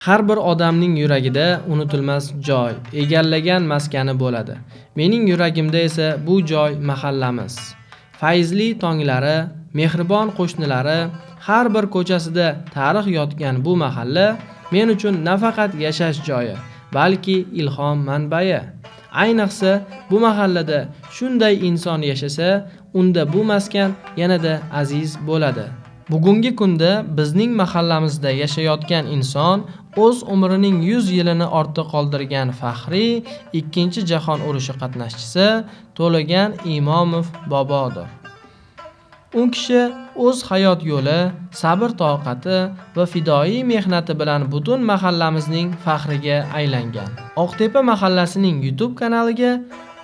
Har bir odamning yuragida unutilmas joy, egallagan maskani bo'ladi. Mening yuragimda esa bu joy mahallamiz. Fayzli tonglari, mehribon qo'shnilari, har bir ko'chasida tarix yotgan bu mahalla men uchun nafaqat yashash joyi, balki ilhom manbai. Ayniqsa bu mahallada shunday inson yashasa, unda bu maskan yanada aziz bo'ladi. Bugungi kunda bizning mahallamizda yashayotgan inson o'z umrining 100 yilini ortda qoldirgan faxriy Ikkinchi jahon urushi qatnashchisi To'lagan Imomov bobodir. U kishi o'z hayot yo'li, sabr-toqati va fidoyi mehnati bilan butun mahallamizning faxriga aylangan. Oqtepa mahallasining YouTube kanaliga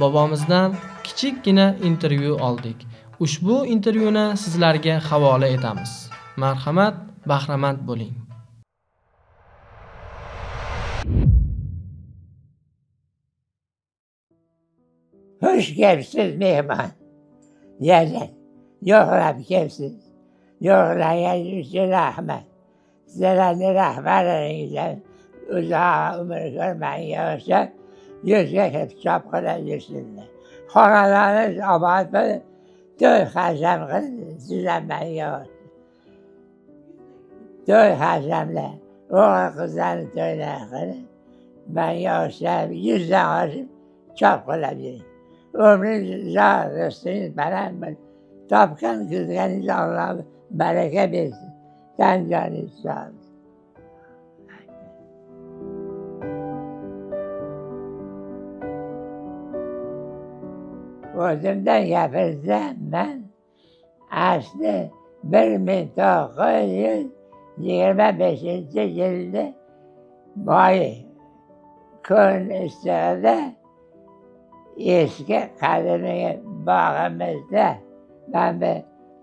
bobomizdan kichikkina intervyu oldik. Ushbu intervyuni sizlarga havola etamiz. Marhamat, bahramand bo'ling. Hoş gelipsiz mehman. Yazın. Yoxlab kelsiz. Yoxlagan uchun rahmat. Sizlarni rahbarlaringizdan uzoq umr ko'rmanga o'xshab yuzga kirib chop qilaversinlar. Xonalarimiz obod bo'lib, to'y hasham qilib sizlar menga o'xshab. To'y hashamlar, o'g'il qizlarni to'ylari qilib, menga o'xshab 100 dan oshib chop qilavering. Umringiz uzoq, rizqingiz baland bo'lsin. Topgan kızganingiz Allah baraka versin. Sen canınız sağ olsun. O'zimdan gapirsam ben asli 1925 yılda boy kun istig'ida eski qadimiy bog'imizda ben bir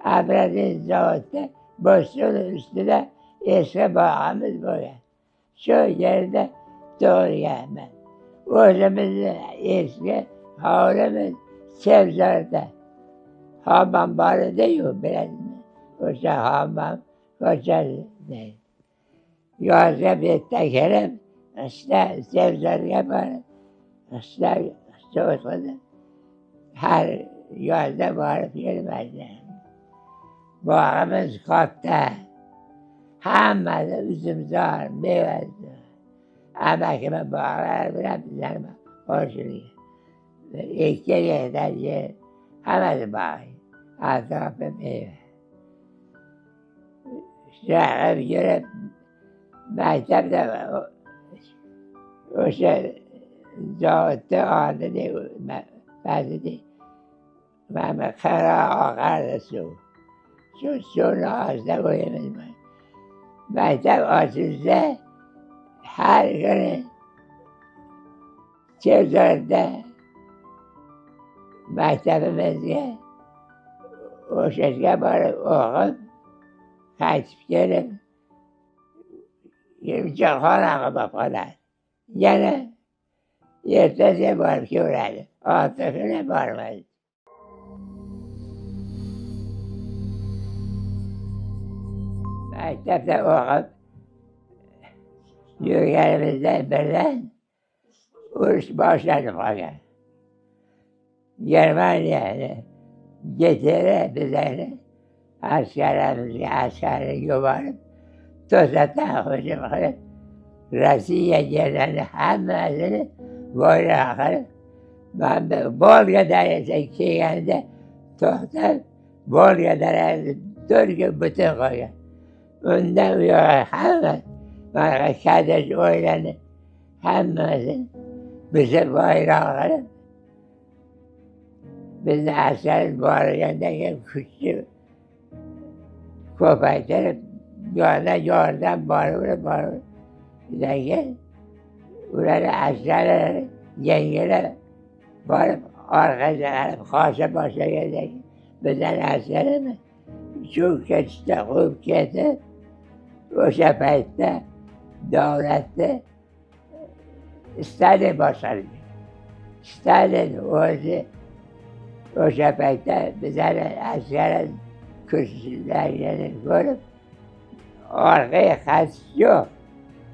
Abradin zavodda Bo'ston ustida eski bog'imiz bo'lgan. Shu yerda tug'ilganman. O'zimizni eski hovlimiz Sevzorda. Hammam bor edi-yu, bilasizmi? O'sha hammam ko'chasida. Yozga bu yerda kelib, qishda Sevzorga borib, qishda o'qidim. Har yozda borib kelmaydi. Bog'imiz katta. Hammasi uzumzor, mevazor. Amakimi bog'lar bilan bizlarni qo'shilgan. 2 gektar yer, hammasi bog'. Atrofi meva. Shaqib yurib, maktabda o'sha zavodda oldida ba'zida mana qara oqardi suv. Shu suvni ostida o'yimiz. Maktab ochilsa, har kuni Sevzorda maktabimizga o'sha yerga borib o'qib, qaytib kelib, imtihon qilib qoladi. Yana ertasiga borib keladi. 6 kuni bormaydi. Maktabda o'qib yurganimizda birdan urush boshlanib qolgan. Germaniyani, Gitler'i bizlarni askarlarni yuborib, to'satdan hujum qilib, Rossiya yerlarini hammasini bo'yroq qilib, ben Volga daryosi kelganda to'xtab, Volga daryosini 4 kun butun qo'ygan. Undan u yoqqa hamma, mana Kadish o'ylanib, hammasini bizni bo'yroq qilib, bizni askarimiz borgandan keyin kuchni ko'paytirib, yordam borib, keyin ularni askarlari yengilab borib, orqaga qarab qocha boshlagandan keyin bizlarni askarimiz shu ketishda quvib ketib, o'sha paytda davlatni Stalin boshqargan. Stalin o'zi o'sha paytda bizlarni askar kuchsizlarni ko'rib, orqaga qaytish yo'q.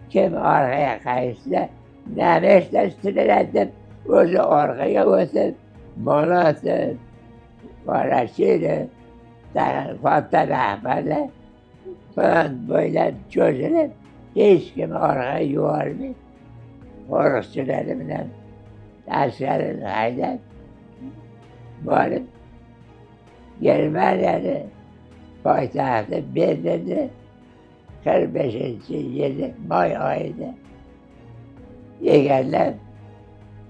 Kim arkaya kayışsa nefesleştirir edip özü arkaya ötüp mola atıp uğraşır. Fatih rahmetli falan böyle çözülüp hiç kim arkaya yuvarmıyor. Orosçularımla askerin haydet varıp Germanya'nın payitahtı Berlin'de 45. yılı May ayında yegenler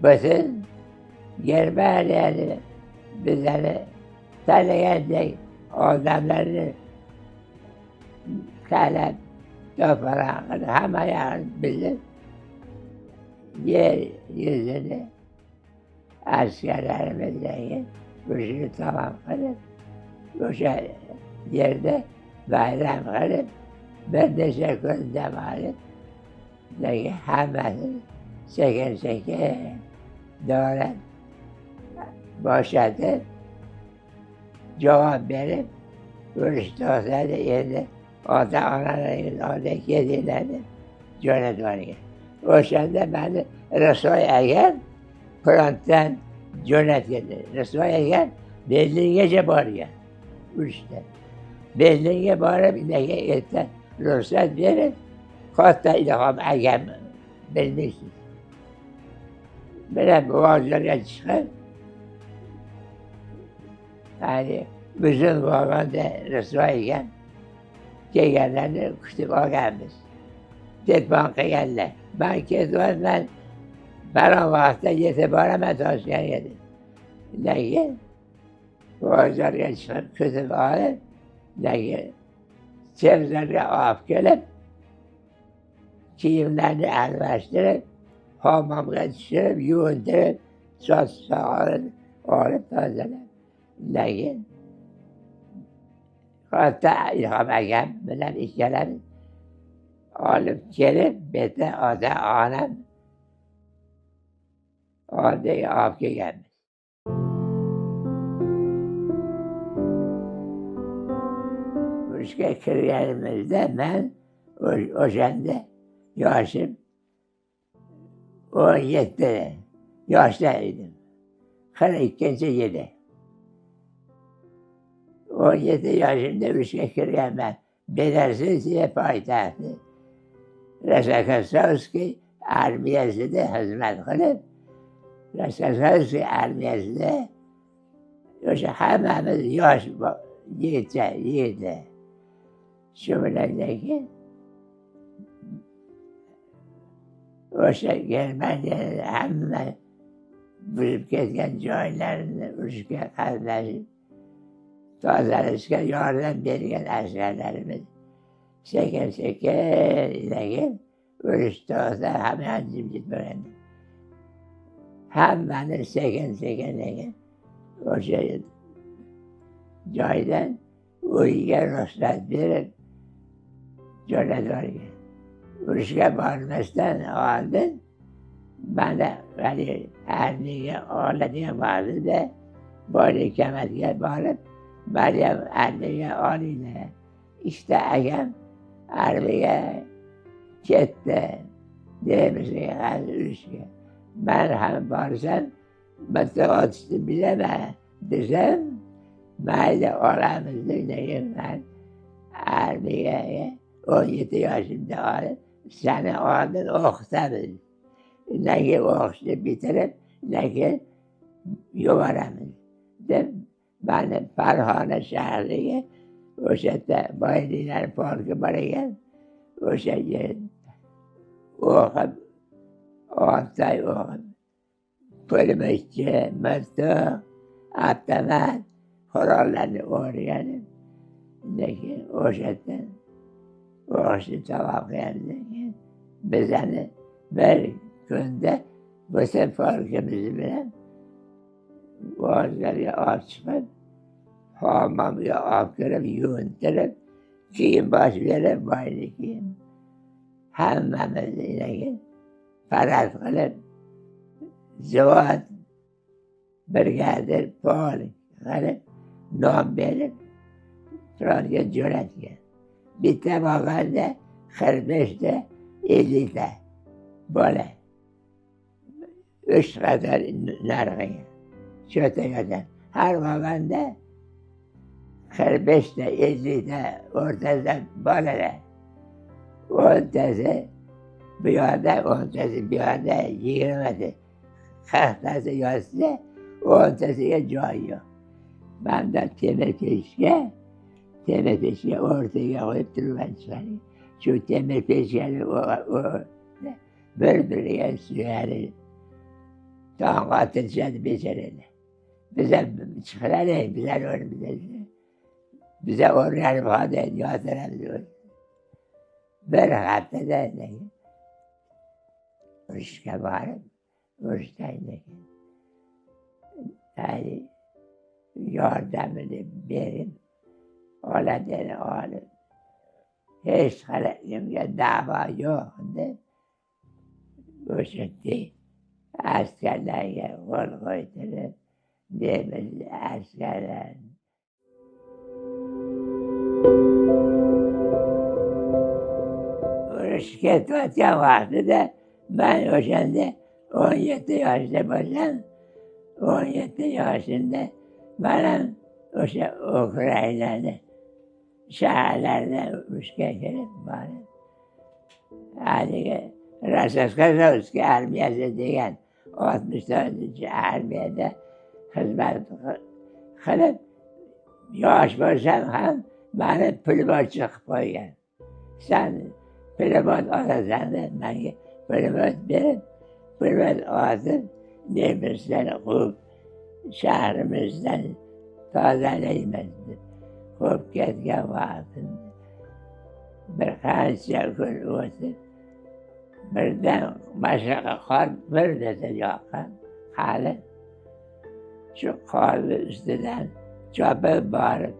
bütün Germanya'nın bizleri tanıyan adamlarını kalem toprağını hemen bilip yeryüzünü askerlerimizle bu işini tamam kılıp bu yerde bayram kılıp ben de şekilde varıp hemen çeker doğru boşatıp cevap verip görüştü olsaydı yerine orada anaların orada kedilerdi cöret var ki. O sende beni Resul'e gel, Kur'an'dan cöret gelir. Resul'e gel, Berlin'e bağırıyor. İşte. Berlin'e bağırıp ineke etten ruhsat verip hatta ilham egem bilmişsiniz. Böyle boğazlara çıkıp yani bizim bağında Resul'e gel, gelenlerini kütüp gelmiş. Tek banka geldi. Ben kezmezden bana vakti yetip arama taşıyan yedim. Lakin boğazlara çıkıp kütüp alıp lakin sebzeleri af gelip kiyimlerini elleştirip hamamga düşürüp yuvindirip saç sağırıp alıp tazelep. Lakin hatta ilham egem bilen işlerim alıp gelip bete ata anam adı avki gelmiş. Başka kıryerimizde ben o sende yaşım 17 yaştaydım. 42. yılı. 17 yaşımda başka kıryen ben. Belersiz payitahtı. Rasakasovski armiyasında hizmet kılıp Rasakasovski armiyasında yoksa hemimiz yaş yiğitler. Şöyleydi yoksa Germanya'nın hemen vurup ketken joylarını uçka kardeşim tazeleşke yardım bergen askerlerimiz şeker ilerken ölüştü olsa hemen cimcit öğrendim. Hemen şeker o şey joydan uyuya ruhsat verip cöret var ki. Ölüşke varmasından aldın bana hani erdiğe ağladığı vardı da böyle kemetke bağırıp Meryem erdiğe ağlıyla işte egem erdiğe gitti demişti her ölüşke. Ben hem varsam matematikte bileme desem böyle olamazdı diyeyim ben erdiğe 17 yaşında alıp seni aldın okutamış. Ne ki okuştu bitirip ne ki yuvaramız. Ben Parhane şehriye o şeyde Bayliler Parkı buraya o şeyde okup 6 ay okup Pırmışçı, Mırtık, Atlamak kurallarını öğrenip ne ki o şeyden okuştu tamam geldi. Biz hani bir günde bütün farkımızı bilen boğazları açıp hamamı akırıp yuvindirip giyim baş verip baylı giyim. Hemmemiz yine parat kılıp zevat brigadir pol kılıp nom verip Fransa cöret gel. Bir tabakada 45'te 50 bola. 3 qator narxiga. Cho'tayodan. Har qolganda 45 ta, 50 ta o'rtasida bolalar. 10tasi bu yoqda, 10tasi bu yoqda, 20 ta. 40tasi yotsa, 10tasiga joy yo'q. Banda temir pechga o'rtaga qo'yib turgan chiqadi. Shu temir pechkani bir-biriga suyadi. Tong qotirishadi bechoralar. Biza chiqaradi, bizlar o'rnimizda. Biza o'rganib qoldik, yotiramiz. Bir haftada urushga borib, urushdan keyin yordamini berib, oladini olib, hech kimga da'vo yo'q deb, o'sha askarlarga qo'l qo'ydirib, nemis askarlar. Urush ketayotgan vaqtida men o'shanda 17 yoshda bo'lsam, 17 yoshimda men o'sha Ukrainani shaharlaridan urushga kirib borib, haligi Rossiyaskozlovskiy armiyasi degan 64-armiyada xizmat qilib, yosh bo'lsam ham meni pulemyotchi qilib qo'ygan. Sen pulemyot olasan deb menga pulemyot berib, pulemyot otib, nemislarni quvib, shahrimizdan tozalaymiz deb quvib ketgan vaqtimda bir qancha kun o'tib, birdan boshqa qor bir desa yoqqan, qalin. Shu qorni ustidan chopib borib,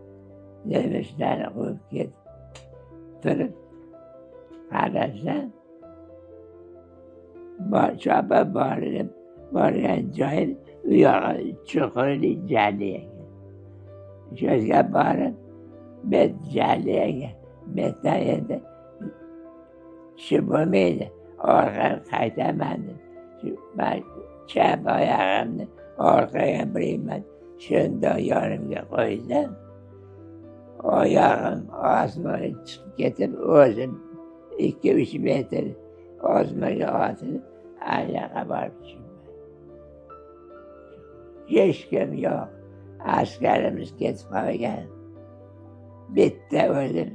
nemislarni quvib ketib turib, qarasam, chopib borgan joyim u yog'i chuqurli jali ekan. Shu yerga borib, bet jali ekan. Betdan endi shu bo'lmaydi, orqaga qaytaman deb. Men chap oyog'imni orqaga burayman, shundoq yonimga qo'ysam, oyog'im osmonga chiqib ketib, o'zim 2-3 metr osmonga otilib, ayaqa borib tushibman. Hech kim yo'q, askarimiz ketib qolgan. Bitta o'zim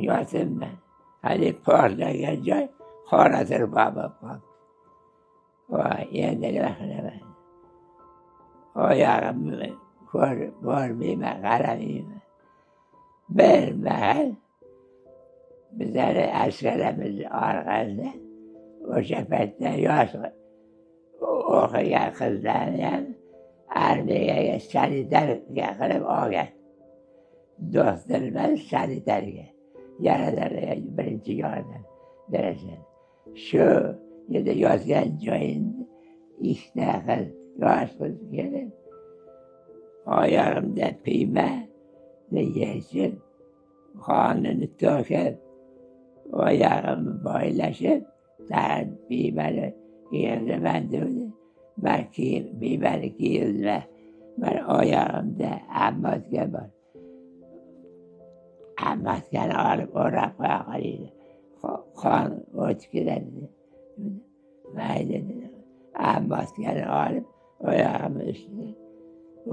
yotibman. Hali portlagan joy qoratir bo'lib qoldi. Voy, endi nima qilaman? Oyog'imni ko'rmayman, qaramayman. Bir mahal bizlarni askarimiz orqasida o'sha paytda yosh o'qigan qizlarni ham armiyaga sanitarga qilib olgan. Doktor emas, sanitarga. Yaralarga birinchi yordam berishadi. Shu yerda yotgan joyimda 2 qiz, yosh qiz kelib, oyog'imda piyma yechib, qonini to'kib, oyog'imni boylashib, piymani kiyindiman degdi. Men piymani kiyindim. Men oyog'imda ammotga bor. Ammatkani olib o'rab qo'ya qolinglar. Qon o'tib ketadi. Mayli dedim. Ammatkani olib oyog'imni ustiga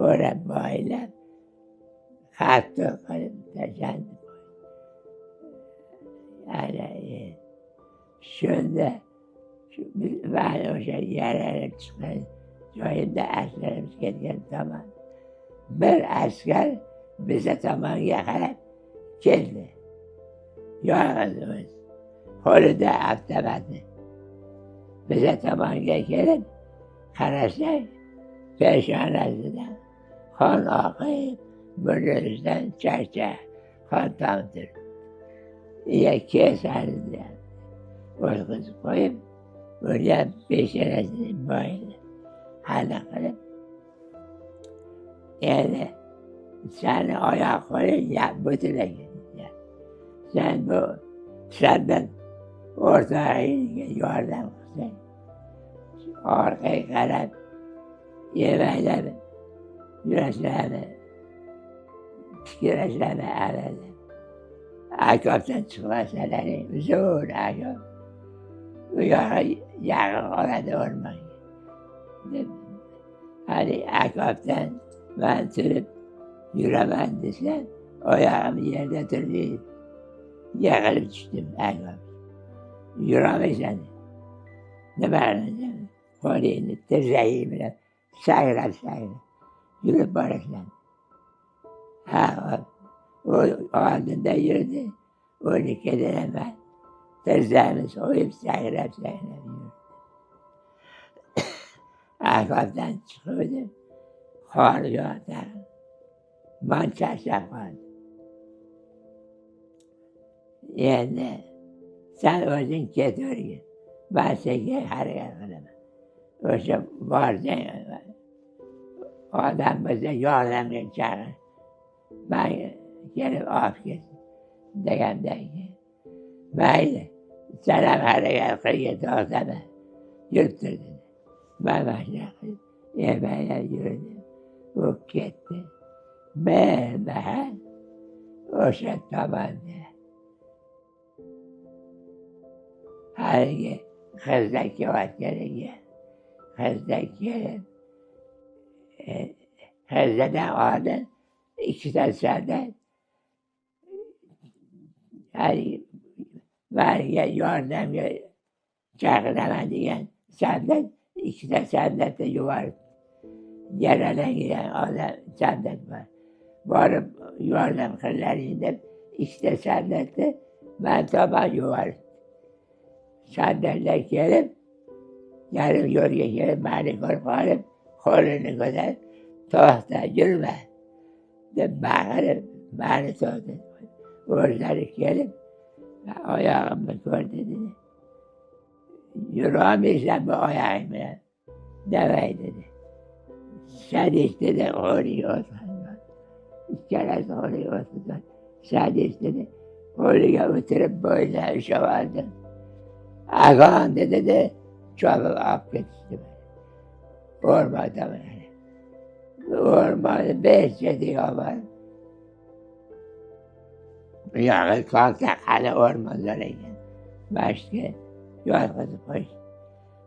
o'rab boylab, qattiq qilib tashlandi. Shunda men o'sha yaralib chiqqan joyimda askarimiz ketgan tomon bir askar biza tomonga qarab keldi. Yolg'iz o'zi, qo'lida avtomati. Biza tomonga kelib, qarasak, peshonasidan qon oqib, burnimizdan charcha qon tomdir. Kesardi. O'zg'izib qo'yib, bunga peshonasini boydi. Hali qilib, endi seni oyoq qo'ling butunlagan. sen bu senden ortağıyla yardım kılsın. Arkaya karab yemekleri, güneşlerini, güneşlerini aradım. Akaptan çıkmasaları zor akap. Yakın orada orman. Hani akaptan ben sürüp yürümem desem, ayağım yerde duruyor. Yakılıp düştüm akap. Yürümeysen ne bağıracağım? Kolini, dirseğimle sayıra. Yürüp barışlan. O ardında yürüdü. Onu kediremez. Dirseğimi soyup sayıra yürüdü. Akaptan çıkıyordu. Kar yağdı. Mançarsa kaldı. Yani sen özün getir git. Ben seni hareket edemem. Oysa vardı. Adam bize yardım çağırır. Ben gelip af gittim. Degemdeki. Böyle selam hareket kıyıt olsa da yürüttür dedi. Ben başladım. Yemeğe yürüdüm. O gitti. Ben o şey tabandı. Halbuki kızdaki vakit gerekiyor. Kızdaki kızdan aldın. 2 saatte yani var ya yardım çağıramadığı saatte 2 saatte de yuvarlak. Yerine giden adam saadet var. Varıp yardım kırlarında 2 saatte ben taban yuvarlak. Sandalye gelip yarım yol geçirip beni korkarım. Kolunu kadar tahta yürüme. De bağırıp beni tuttu. Gözleri gelip ayağımı gördü dedi. Yürüyemeysen bu ayağımla. Demeyi dedi. Sen istedin oraya oturun. 2 kere oraya oturun. Sen istedin oraya oturup böyle şovaldın. Ağam dedi de çabuk affetsin. Ormanda mı? Ormanda 5 diyor var. Yani kalksak hani ormanlara gel. Başka yorgun koş.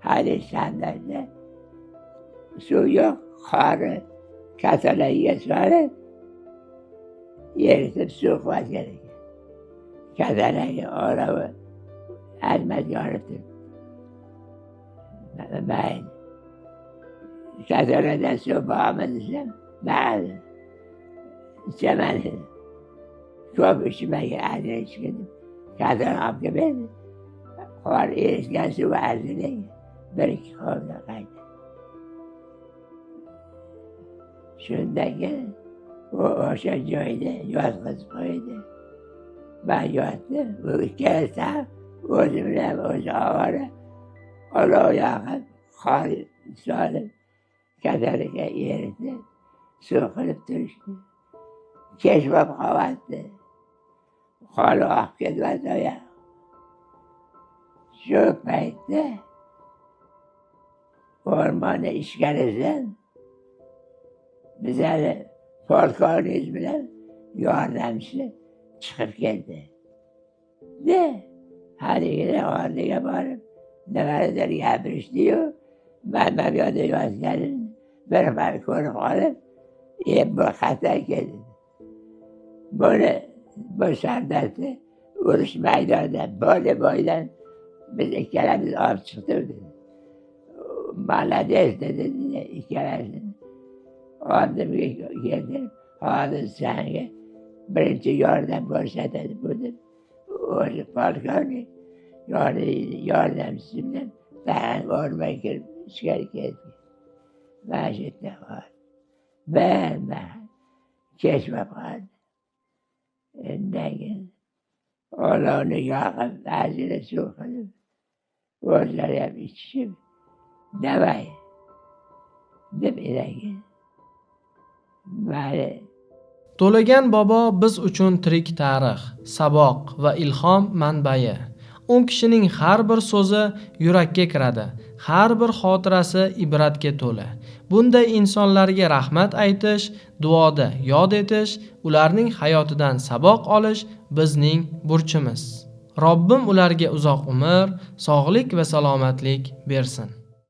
Hadi sandalye. Su yok, karı. Katalayı sonra yerisip su koyar gerekiyor. Katalayı oraya elmez yarattı. Ben Katalay'dan su bağımlısın. Ben içemedim. Çok içime geldi çıktım. Kadın abla beni. Kor erişken su vardı diye. 1-2 kovda kaydı. Şundaki o çocuğuydu, yozguz koydu. Ben yattım, bu 2 kere sağ, gözümle o ağrı. Onu yakıp, kar sarıp, Katalay'a yerdi. Su kırıp düştü. Çeşmem kapattı. Kolu ak gitmez o ya. Şu peytte ormanı işgal eden bize de Portkal'ın izniyle yardımcı çıkıp geldi. De hadi yine oraya varıp neler yapmış diyor. Ben bir yol gelin. Ben konuk alıp bu hata geldi. Bu sandalye uğraş meydanında böyle boydan biz ikelemiz av çıktırdı. Bangladeş dedi 2 keresini. Orada bir geldim. Hadi sana birinci yardım gösterdi budur. O balkonu yardımcısıyla ben ormaya girip şikayet ettim. Başıkta var. Ben çeşme vardı. Endegin. Onu yakıp ağzına su koyup gözler hep içip demeyi. Demeyecek. Böyle To'lagan bobo biz uchun tirik tarix, saboq va ilhom manbai. U kishining har bir so'zi yurakka kiradi, har bir xotirasi ibratga to'la. Bunday insonlarga rahmat aytish, duoda yod etish, ularning hayotidan saboq olish bizning burchimiz. Robbim ularga uzoq umr, sog'lik va salomatlik bersin.